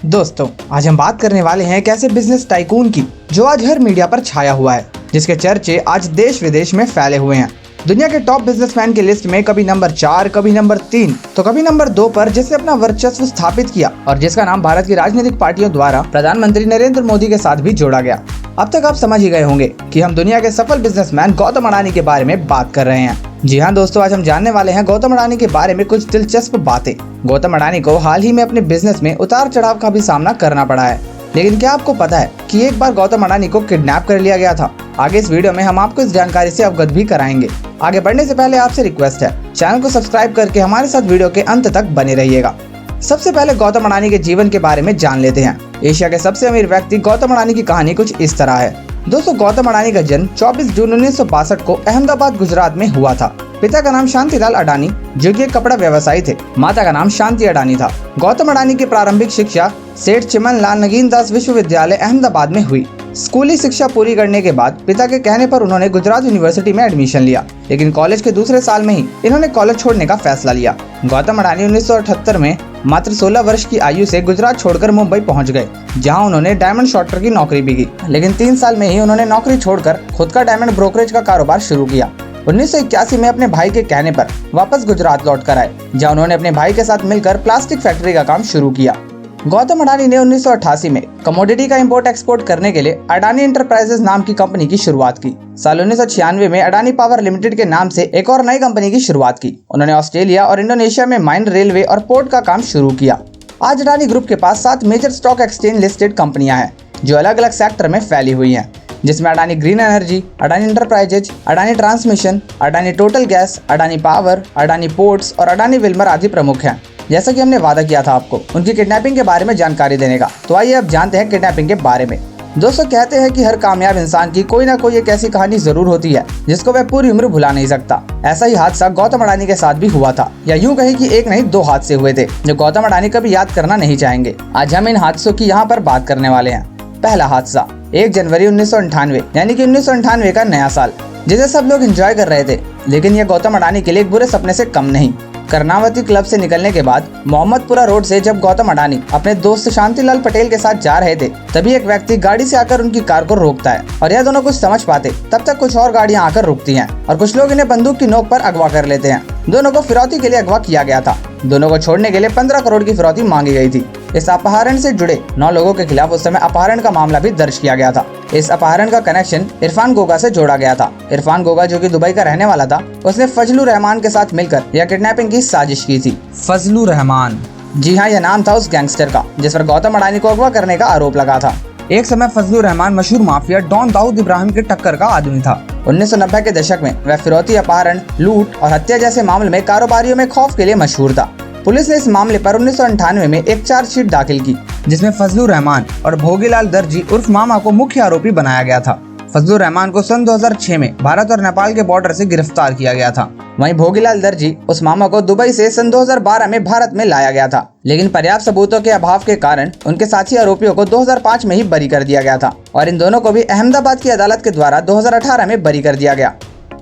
दोस्तों, आज हम बात करने वाले हैं एक ऐसे बिजनेस टाइकून की जो आज हर मीडिया पर छाया हुआ है, जिसके चर्चे आज देश विदेश में फैले हुए हैं। दुनिया के टॉप बिजनेसमैन की लिस्ट में कभी नंबर 4, कभी नंबर 3, तो कभी नंबर 2 पर जिसने अपना वर्चस्व स्थापित किया और जिसका नाम भारत की राजनीतिक पार्टियों द्वारा प्रधानमंत्री नरेंद्र मोदी के साथ भी जोड़ा गया। अब तक आप समझ ही गए होंगे कि हम दुनिया के सफल बिजनेसमैन गौतम अडानी के बारे में बात कर रहे हैं। जी हाँ दोस्तों, आज हम जानने वाले हैं गौतम अडानी के बारे में कुछ दिलचस्प बातें। गौतम अडानी को हाल ही में अपने बिजनेस में उतार चढ़ाव का भी सामना करना पड़ा है, लेकिन क्या आपको पता है कि एक बार गौतम अडानी को किडनैप कर लिया गया था? आगे इस वीडियो में हम आपको इस जानकारी से अवगत भी कराएंगे। आगे बढ़ने से पहले आपसे रिक्वेस्ट है, चैनल को सब्सक्राइब करके हमारे साथ वीडियो के अंत तक बने रहिएगा। सबसे पहले गौतम अडानी के जीवन के बारे में जान लेते हैं। एशिया के सबसे अमीर व्यक्ति गौतम अडानी की कहानी कुछ इस तरह है। दोस्तों, गौतम अडानी का जन्म 24 जून 1962 को अहमदाबाद, गुजरात में हुआ था। पिता का नाम शांतिलाल अडानी, जो कि एक कपड़ा व्यवसायी थे। माता का नाम शांति अडानी था। गौतम अडानी की प्रारंभिक शिक्षा सेठ चिमनलाल नगीनदास विश्वविद्यालय अहमदाबाद में हुई। स्कूली शिक्षा पूरी करने के बाद पिता के कहने पर उन्होंने गुजरात यूनिवर्सिटी में एडमिशन लिया, लेकिन कॉलेज के दूसरे साल में ही इन्होंने कॉलेज छोड़ने का फैसला लिया। गौतम अडानी 1978 में मात्र 16 वर्ष की आयु से गुजरात छोड़कर मुंबई पहुंच गए, जहां उन्होंने डायमंड शॉर्टर की नौकरी भी की। लेकिन 3 साल में ही उन्होंने नौकरी छोड़कर खुद का डायमंड ब्रोकरेज का कारोबार शुरू किया। 1981 में अपने भाई के कहने पर वापस गुजरात लौट कर आए, जहां उन्होंने अपने भाई के साथ मिलकर प्लास्टिक फैक्ट्री का काम शुरू किया। गौतम अडानी ने 1988 में कमोडिटी का इंपोर्ट एक्सपोर्ट करने के लिए अडानी एंटरप्राइजेस नाम की कंपनी की शुरुआत की। साल 1996 में अडानी पावर लिमिटेड के नाम से एक और नई कंपनी की शुरुआत की। उन्होंने ऑस्ट्रेलिया और इंडोनेशिया में माइन, रेलवे और पोर्ट का काम शुरू किया। आज अडानी ग्रुप के पास 7 मेजर स्टॉक एक्सचेंज लिस्टेड कंपनियां हैं, जो अलग अलग सेक्टर में फैली हुई हैं, जिसमें Adani green energy, Adani enterprises, Adani transmission, Adani total gas, Adani power, Adani ports और अडानी विल्मर आदि प्रमुख हैं। जैसा कि हमने वादा किया था आपको उनकी किडनैपिंग के बारे में जानकारी देने का, तो आइए अब जानते हैं किडनैपिंग के बारे में। दोस्तों, कहते हैं कि हर कामयाब इंसान की कोई ना कोई एक ऐसी कहानी जरूर होती है जिसको वह पूरी उम्र भुला नहीं सकता। ऐसा ही हादसा गौतम अडानी के साथ भी हुआ था, या यूं कहें कि एक नहीं 2 हादसे हुए थे जो गौतम अडानी कभी याद करना नहीं चाहेंगे। आज हम इन हादसों की यहाँ पर बात करने वाले हैं। पहला हादसा 1 जनवरी 1998, यानी कि 1998 का नया साल, जिसे सब लोग एंजॉय कर रहे थे, लेकिन यह गौतम अडानी के लिए एक बुरे सपने से कम नहीं। कर्नावती क्लब से निकलने के बाद मोहम्मदपुरा रोड से जब गौतम अडानी अपने दोस्त शांतिलाल पटेल के साथ जा रहे थे, तभी एक व्यक्ति गाड़ी से आकर उनकी कार को रोकता है और यह दोनों कुछ समझ पाते तब तक कुछ और गाड़ियां आकर रुकती हैं और कुछ लोग इन्हें बंदूक की नोक पर अगवा कर लेते हैं। दोनों को फिरौती के लिए अगवा किया गया था। दोनों को छोड़ने के लिए 15 करोड़ की फिरौती मांगी गई थी। इस अपहरण से जुड़े 9 लोगों के खिलाफ उस समय अपहरण का मामला भी दर्ज किया गया था। इस अपहरण का कनेक्शन इरफान गोगा से जोड़ा गया था। इरफान गोगा, जो कि दुबई का रहने वाला था, उसने फजलुर रहमान के साथ मिलकर यह किडनैपिंग की साजिश की थी। फजलुर रहमान, जी हाँ, यह नाम था उस गैंगस्टर का जिस पर गौतम अडानी को अगवा करने का आरोप लगा था। एक समय फजलुर रहमान मशहूर माफिया डॉन दाऊद इब्राहिम के टक्कर का आदमी था। 1990 के दशक में वह फिरौती, अपहरण, लूट और हत्या जैसे मामले में कारोबारियों में खौफ के लिए मशहूर था। पुलिस ने इस मामले पर 1998 में एक चार्जशीट दाखिल की, जिसमें फजलुर रहमान और भोगीलाल दर्जी उर्फ मामा को मुख्य आरोपी बनाया गया था। फजलुर रहमान को सन 2006 में भारत और नेपाल के बॉर्डर से गिरफ्तार किया गया था। वहीं भोगीलाल दर्जी उस मामा को दुबई से सन 2012 में भारत में लाया गया था, लेकिन पर्याप्त सबूतों के अभाव के कारण उनके साथी आरोपियों को 2005 में ही बरी कर दिया गया था और इन दोनों को भी अहमदाबाद की अदालत के द्वारा 2018 में बरी कर दिया गया।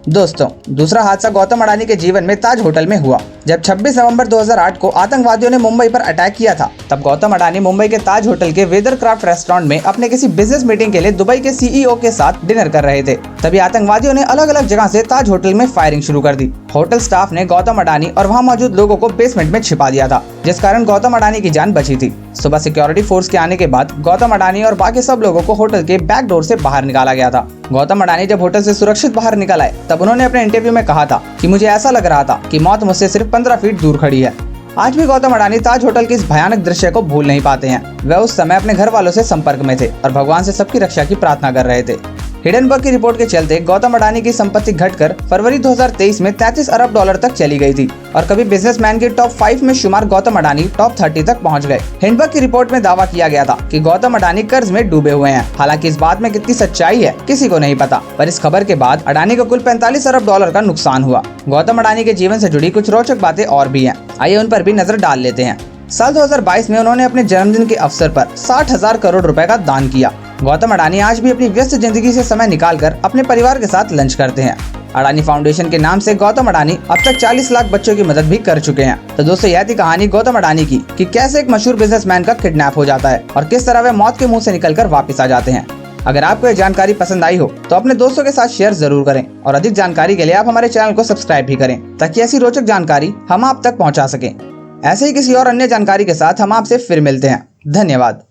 दोस्तों, दूसरा हादसा गौतम अडानी के जीवन में ताज होटल में हुआ। जब 26 नवंबर 2008 को आतंकवादियों ने मुंबई पर अटैक किया था, तब गौतम अडानी मुंबई के ताज होटल के वेदरक्राफ्ट रेस्टोरेंट में अपने किसी बिजनेस मीटिंग के लिए दुबई के सीईओ के साथ डिनर कर रहे थे। तभी आतंकवादियों ने अलग अलग जगह से ताज होटल में फायरिंग शुरू कर दी। होटल स्टाफ ने गौतम अडानी और वहां मौजूद लोगों को बेसमेंट में छिपा दिया था, जिस कारण गौतम अडानी की जान बची थी। सुबह सिक्योरिटी फोर्स के आने के बाद गौतम अडानी और बाकी सब लोगों को होटल के बैक डोर से बाहर निकाला गया था। गौतम अडानी जब होटल से सुरक्षित बाहर निकल आए, तब उन्होंने अपने इंटरव्यू में कहा था कि मुझे ऐसा लग रहा था कि मौत मुझसे सिर्फ 15 फीट दूर खड़ी है। आज भी गौतम अडानी ताज होटल के इस भयानक दृश्य को भूल नहीं पाते हैं। वह उस समय अपने घर वालों से संपर्क में थे और भगवान से सबकी रक्षा की प्रार्थना कर रहे थे। हिडनबर्ग की रिपोर्ट के चलते गौतम अडानी की संपत्ति घटकर फरवरी 2023 में 33 अरब डॉलर तक चली गई थी और कभी बिजनेसमैन के टॉप 5 में शुमार गौतम अडानी टॉप 30 तक पहुंच गए। हिडनबर्ग की रिपोर्ट में दावा किया गया था कि गौतम अडानी कर्ज में डूबे हुए हैं। हालांकि इस बात में कितनी सच्चाई है किसी को नहीं पता, पर इस खबर के बाद अडानी को कुल 45 अरब डॉलर का नुकसान हुआ। गौतम अडानी के जीवन से जुड़ी कुछ रोचक बातें और भी हैं, आइए उन पर भी नजर डाल लेते हैं। साल 2022 में उन्होंने अपने जन्मदिन के अवसर पर 60,000 करोड़ रुपए का दान किया। गौतम अडानी आज भी अपनी व्यस्त जिंदगी से समय निकालकर अपने परिवार के साथ लंच करते हैं। अडानी फाउंडेशन के नाम से गौतम अडानी अब तक 40 लाख बच्चों की मदद भी कर चुके हैं। तो दोस्तों, यह थी कहानी गौतम अडानी की कि कैसे एक मशहूर बिजनेसमैन का किडनैप हो जाता है और किस तरह वे मौत के मुंह से निकलकर वापस आ जाते हैं। अगर आपको ये जानकारी पसंद आई हो तो अपने दोस्तों के साथ शेयर जरूर करें और अधिक जानकारी के लिए आप हमारे चैनल को सब्सक्राइब भी करें ताकि ऐसी रोचक जानकारी हम आप तक पहुंचा सकें। ऐसे ही किसी और अन्य जानकारी के साथ हम आपसे फिर मिलते हैं। धन्यवाद।